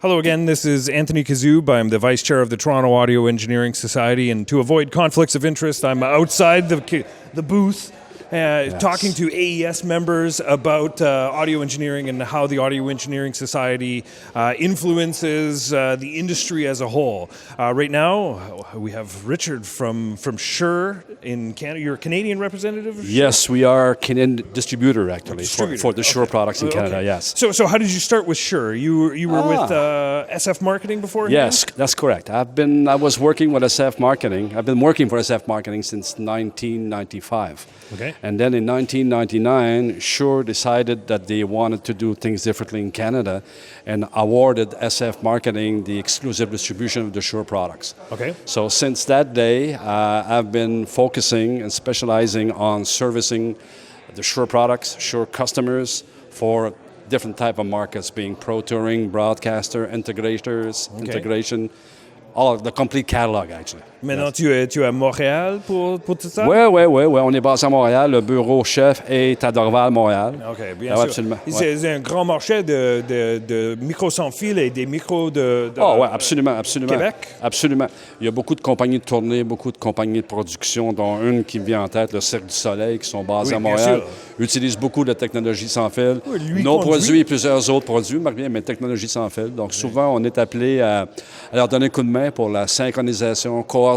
Hello again, this is Anthony Kuzub. I'm the Vice Chair of the Toronto Audio Engineering Society, and to avoid conflicts of interest, I'm outside the booth talking to AES members about audio engineering and how the Audio Engineering Society influences the industry as a whole. Right now, we have Richard from Shure in Canada. You're a Canadian representative of Shure? Yes, we are Canadian distributor, actually, for the Shure products in Canada, yes. So how did you start with Shure? You were with SF Marketing before? Yes, that's correct. I was working with SF Marketing. I've been working for SF Marketing since 1995. Okay. And then in 1999, Shure decided that they wanted to do things differently in Canada and awarded SF Marketing the exclusive distribution of the Shure products. Okay. So since that day, I've been focusing and specializing on servicing the Shure products, Shure customers for different type of markets, being pro touring, broadcaster, integrators, integration, all the complete catalog, actually. Maintenant, tu es à Montréal pour tout ça? Oui, on est basé à Montréal. Le bureau chef est à Dorval, Montréal. OK, bien sûr. Absolument. C'est un grand marché de micros sans fil et des micros de oui, absolument. Québec? Absolument. Il y a beaucoup de compagnies de tournée, beaucoup de compagnies de production, dont une qui me vient en tête, le Cirque du Soleil, qui sont basées à Montréal. Utilisent beaucoup de technologie sans fil. Oui, nos produits et plusieurs autres produits, mais technologie sans fil. Donc souvent, on est appelé à leur donner un coup de main pour la synchronisation, coordination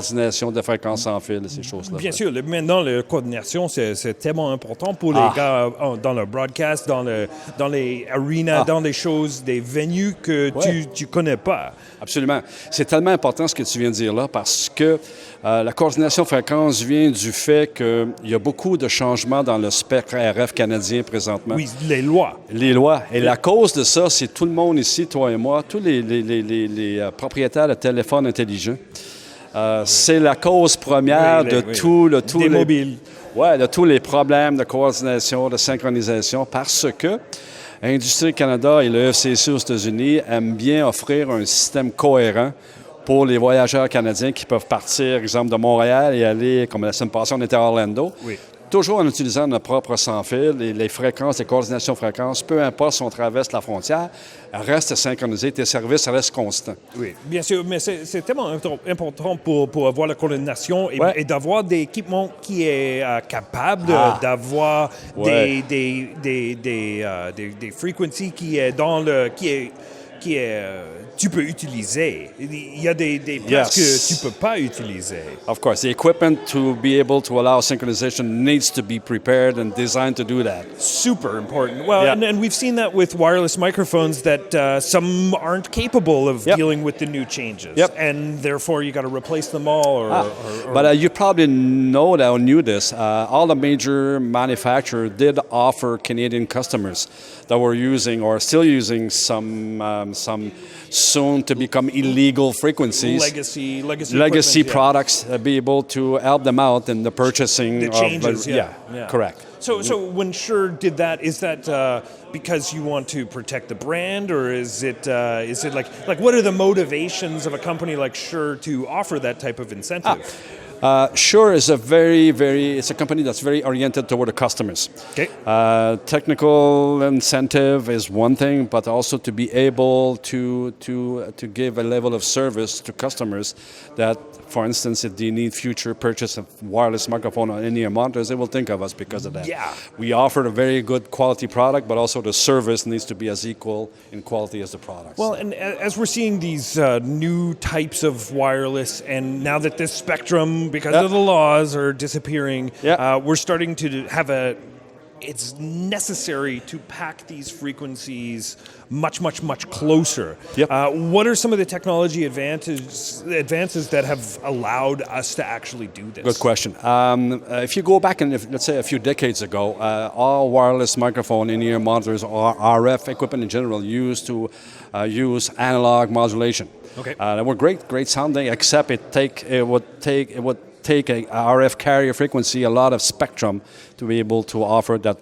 de fréquences sans fil et ces choses-là. Bien sûr. Maintenant, la coordination, c'est tellement important pour les gars dans le broadcast, dans les arenas, dans les choses, des venues que tu connais pas. Absolument. C'est tellement important ce que tu viens de dire là parce que la coordination fréquence vient du fait qu'il y a beaucoup de changements dans le spectre RF canadien présentement. Oui, les lois. Les lois. Et la cause de ça, c'est tout le monde ici, toi et moi, tous les propriétaires de téléphones intelligents. C'est la cause première de tous les problèmes de coordination, de synchronisation, parce que Industrie Canada et le FCC aux États-Unis aiment bien offrir un système cohérent pour les voyageurs canadiens qui peuvent partir, exemple, de Montréal et aller, comme la semaine passée, on était à Orlando. Oui. Toujours en utilisant notre propre sans-fil, les fréquences, les coordinations fréquences, peu importe si on traverse la frontière, restent synchronisées, tes services restent constants. Oui, bien sûr, mais c'est tellement important pour avoir la coordination et d'avoir des équipements qui est capable d'avoir des frequencies qui est dans le tu peux utiliser. Il y a des places que tu peux pas utiliser. Of course, the equipment to be able to allow synchronization needs to be prepared and designed to do that. Super important. Well, and we've seen that with wireless microphones that some aren't capable of dealing with the new changes. And therefore, you got to replace them all. But you probably know that or knew this. All the major manufacturers did offer Canadian customers that were using or still using some soon to become illegal frequencies. Legacy products, be able to help them out in the purchasing the changes, correct. So when Shure did that, is that because you want to protect the brand, or is it like what are the motivations of a company like Shure to offer that type of incentive? Shure is it's a company that's very oriented toward the customers. Okay. Technical incentive is one thing, but also to be able to give a level of service to customers that, for instance, if they need future purchase of wireless microphone or in-ear monitors, they will think of us because of that. Yeah. We offer a very good quality product, but also the service needs to be as equal in quality as the product. Well, and as we're seeing these new types of wireless, and now that this spectrum, because of the laws, are disappearing, we're starting to have it's necessary to pack these frequencies much closer. What are some of the technology advances that have allowed us to actually do this? Good question. If you go back, let's say a few decades ago, all wireless microphone in-ear monitors or RF equipment in general used to use analog modulation. Okay. They were great sounding, except it would take a RF carrier frequency, a lot of spectrum to be able to offer that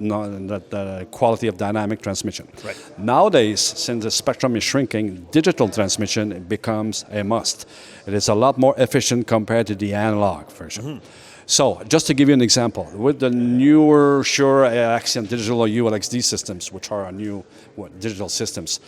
quality of dynamic transmission. Right. Nowadays, since the spectrum is shrinking, digital transmission becomes a must. It is a lot more efficient compared to the analog version. Mm-hmm. So, just to give you an example, with the newer Shure Axiom Digital or ULXD systems, which are our new digital systems,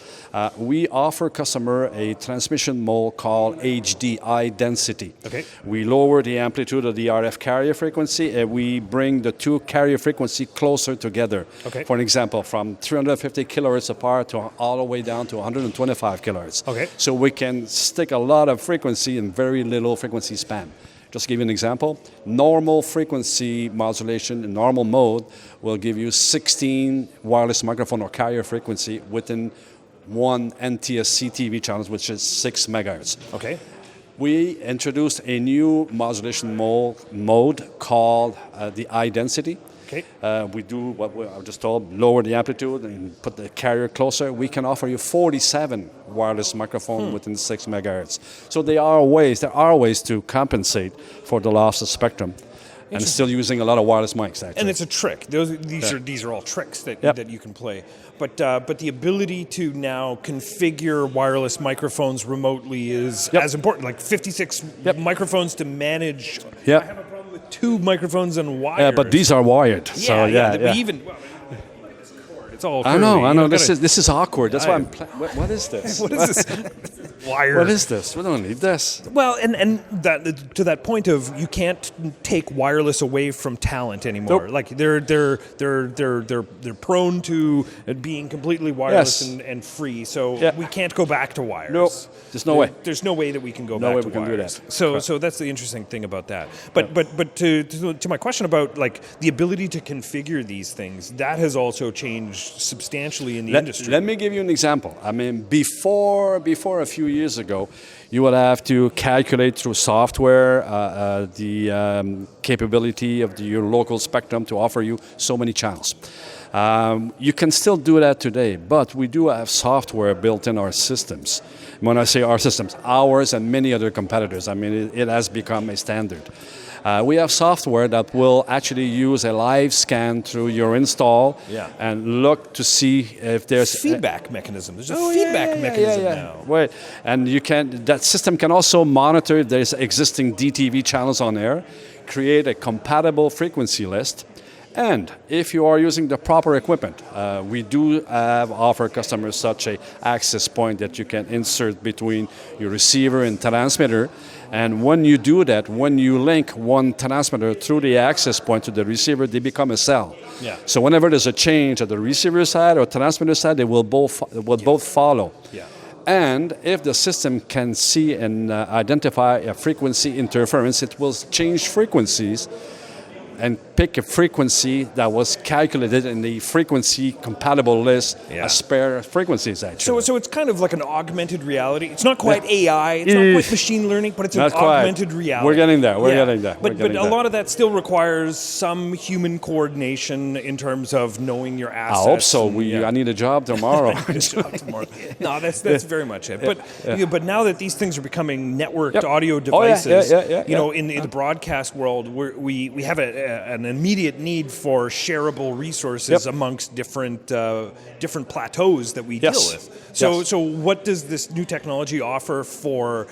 we offer customer a transmission mode called HD, high density. Okay. We lower the amplitude of the RF carrier frequency, and we bring the two carrier frequency closer together. Okay. For an example, from 350 kilohertz apart to all the way down to 125 kilohertz. Okay. So we can stick a lot of frequency in very little frequency span. Just to give you an example, normal frequency modulation in normal mode will give you 16 wireless microphone or carrier frequency within one NTSC TV channel, which is 6 megahertz. Okay. We introduced a new modulation mode called the high density. Okay. We do what I just told, lower the amplitude and put the carrier closer. We can offer you 47 wireless microphone within 6 megahertz. So there are ways to compensate for the loss of spectrum and still using a lot of wireless mics, actually. And it's a trick. These are all tricks that you can play. But the ability to now configure wireless microphones remotely is as important. Like 56 microphones to manage. Yep. I have a problem with 2 microphones and wires. Yeah, but these are wired. It's all. I know. This is awkward. That's why I'm. What is this? What is this? Wire. What is this? We don't need this. Well, and that to that point of you can't take wireless away from talent anymore. Nope. Like they're prone to being completely wireless and free. So we can't go back to wires. Nope. There's no way. There's no way that we can go No back way to we can wires. do that. So that's the interesting thing about that. But to my question about like the ability to configure these things, that has also changed substantially in the industry. Let me give you an example. I mean, before a few years ago, you would have to calculate through software the capability of your local spectrum to offer you so many channels. You can still do that today, but we do have software built in our systems. When I say our systems, ours and many other competitors, I mean, it has become a standard. We have software that will actually use a live scan through your install and look to see if there's feedback mechanism. There's a feedback mechanism now. Right. And that system can also monitor if there's existing DTV channels on air, create a compatible frequency list. And if you are using the proper equipment, we do offer customers such a access point that you can insert between your receiver and transmitter. And when you do that, when you link one transmitter through the access point to the receiver, they become a cell. Yeah. So whenever there's a change at the receiver side or transmitter side, they will both follow. Yeah. And if the system can see and identify a frequency interference, it will change frequencies and pick a frequency that was calculated in the frequency compatible list as spare frequencies, actually. So it's kind of like an augmented reality. It's not quite AI, it's not quite machine learning, but it's an augmented reality. We're getting there, we're getting there. But a lot of that still requires some human coordination in terms of knowing your assets. I hope so. I need a job tomorrow. No, that's very much it. But now that these things are becoming networked audio devices, in the broadcast world, we have an immediate need for shareable resources amongst different plateaus that we deal with. So what does this new technology offer for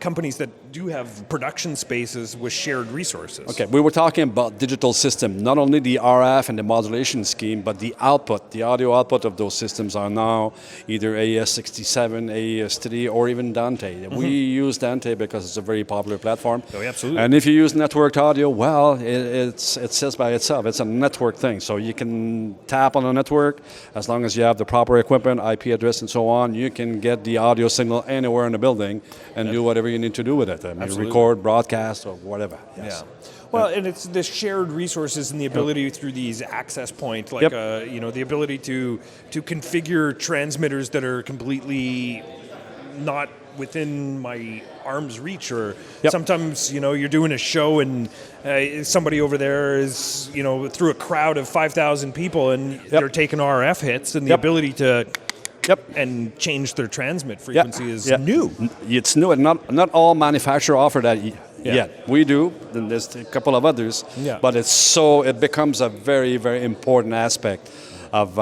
companies that do have production spaces with shared resources? Okay, we were talking about digital system, not only the RF and the modulation scheme, but the output, the audio output of those systems are now either AES67, AES3, or even Dante. Mm-hmm. We use Dante because it's a very popular platform. Oh, absolutely. And if you use networked audio, well, it says by itself, it's a network thing. So you can tap on a network, as long as you have the proper equipment, IP address, and so on, you can get the audio signal anywhere in the building and do whatever you need to do with it. I mean, record, broadcast, or whatever. Yes. Yeah. Well, and it's the shared resources and the ability through these access points, like the ability to configure transmitters that are completely not within my arm's reach, or sometimes you're doing a show and somebody over there is through a crowd of 5,000 people and they're taking RF hits, and the ability to and change their transmit frequency is new. It's new, and not all manufacturers offer that yet. We do, and there's a couple of others, but it becomes a very, very important aspect of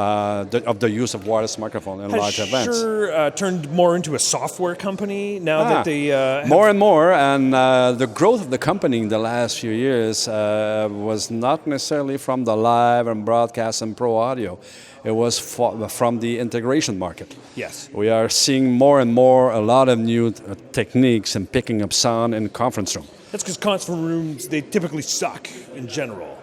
the use of wireless microphone in large events. Shure turned more into a software company now that they more and more, and the growth of the company in the last few years was not necessarily from the live and broadcast and pro audio. It was from the integration market. Yes. We are seeing more and more a lot of new techniques in picking up sound in the conference room. That's because conference rooms, they typically suck in general.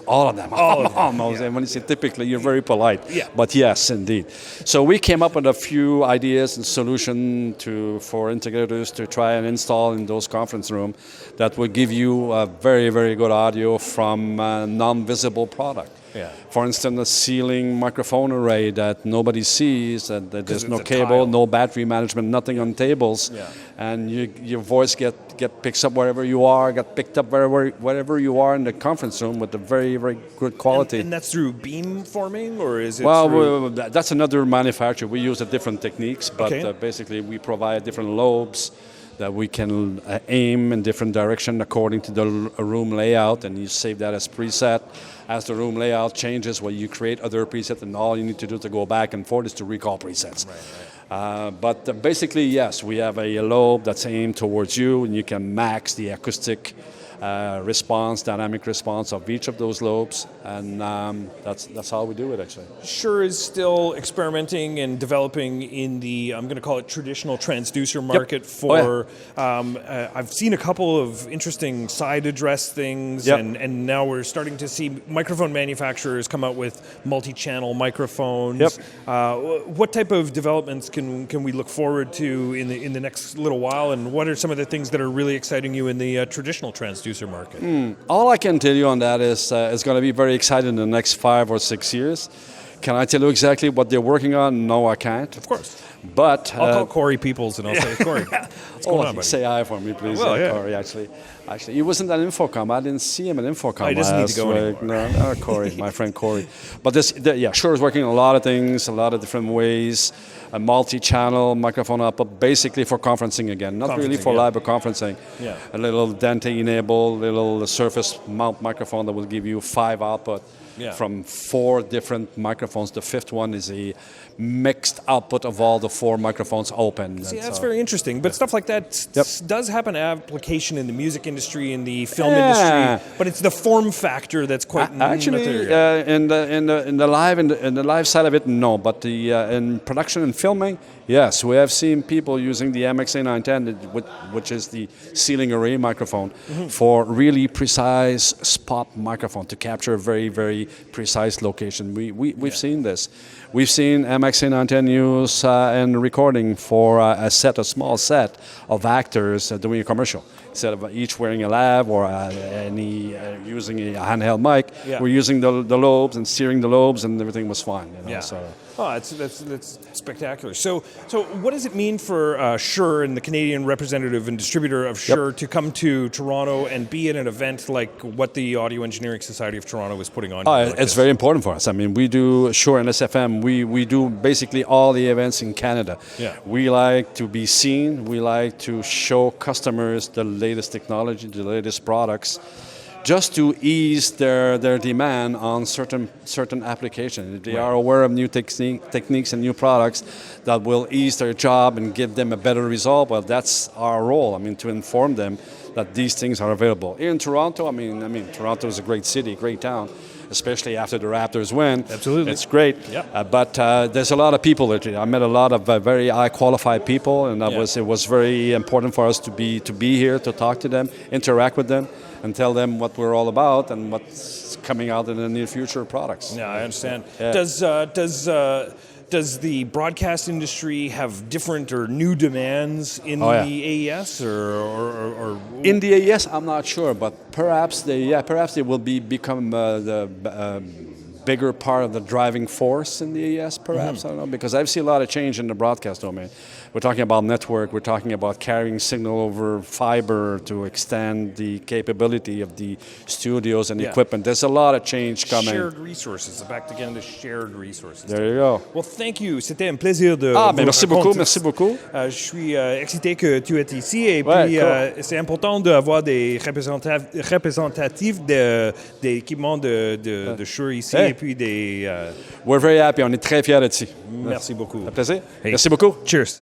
All of them. Almost. Yeah. And when you say typically, you're very polite. Yeah. But yes, indeed. So we came up with a few ideas and solutions for integrators to try and install in those conference rooms that would give you a very, very good audio from a non-visible product. Yeah. For instance, a ceiling microphone array that nobody sees, that there's no cable, tile. no battery management, nothing on tables, and your voice get picked up wherever you are, get picked up wherever you are in the conference room with a very, very good quality. And that's through beam forming, or is it Well, that's another manufacturer. We use different techniques, but Okay. basically we provide different lobes that we can aim in different direction according to the room layout, and you save that as preset. As the room layout changes, well, you create other presets, and all you need to do to go back and forth is to recall presets. But basically, yes, we have a lobe that's aimed towards you, and you can max the acoustic response, dynamic response of each of those lobes, and that's how we do it, actually. Shure is still experimenting and developing in the, I'm going to call it traditional transducer market for, I've seen a couple of interesting side address things, and now we're starting to see microphone manufacturers come out with multi-channel microphones. What type of developments can we look forward to in the next little while, and what are some of the things that are really exciting you in the traditional transducer market? All I can tell you on that is it's going to be very exciting in the next 5 or 6 years. Can I tell you exactly what they're working on? No, I can't. Of course. But I'll call Corey Peoples and I'll say, Corey, what's going on, buddy? Say hi for me, please. Corey, actually, he wasn't at Infocom. I didn't see him at Infocom. He doesn't need to go anymore. No, Corey, my friend Corey. But Shure is working on a lot of things, a lot of different ways. A multi-channel microphone output, basically for conferencing again, not really for live, but conferencing. A little Dante-enabled, little surface mount microphone that will give you 5 output from 4 different microphones. The 5th one is a mixed output of all the 4 microphones open. See, that's very interesting. But stuff like that does have an application in the music industry, in the film industry. But it's the form factor that's quite actually in the live side of it, no. But in production and filming, yes, we have seen people using the MXA910, which is the ceiling array microphone, for really precise spot microphone to capture a very, very precise location. We've seen this. We've seen MXA910 used in recording for a small set of actors doing a commercial. Instead of each wearing a lav or using a handheld mic, we're using the lobes and steering the lobes, and everything was fine. That's spectacular. So what does it mean for Shure and the Canadian representative and distributor of Shure to come to Toronto and be at an event like what the Audio Engineering Society of Toronto is putting on? It's very important for us. I mean, we do Shure and SFM. We do basically all the events in Canada. We like to be seen. We like to show customers the latest technology, the latest products, just to ease their demand on certain applications. If they are aware of new techniques and new products that will ease their job and give them a better result, well, that's our role. I mean, to inform them that these things are available. Here in Toronto, I mean, Toronto is a great city, great town, especially after the Raptors win. Absolutely. It's great. But there's a lot of people. I met a lot of very high qualified people, and it was very important for us to be here, to talk to them, interact with them, and tell them what we're all about and what's coming out in the near future products. Yeah, I understand. Does the broadcast industry have different or new demands in the AES or in the AES? I'm not sure, but perhaps they will become the bigger part of the driving force in the AES. Perhaps I don't know, because I've seen a lot of change in the broadcast domain. We're talking about network. We're talking about carrying signal over fiber to extend the capability of the studios and equipment. There's a lot of change coming. Shared resources. Back again to shared resources. There you go. Well, thank you. C'était un plaisir de merci beaucoup. Je suis excité que tu es ici et puis c'est important d'avoir des représentatifs des équipements de Shure ici. puis des... We're very happy. On est très fiers d'être ici. Merci beaucoup. Un plaisir. Hey. Merci beaucoup. Cheers.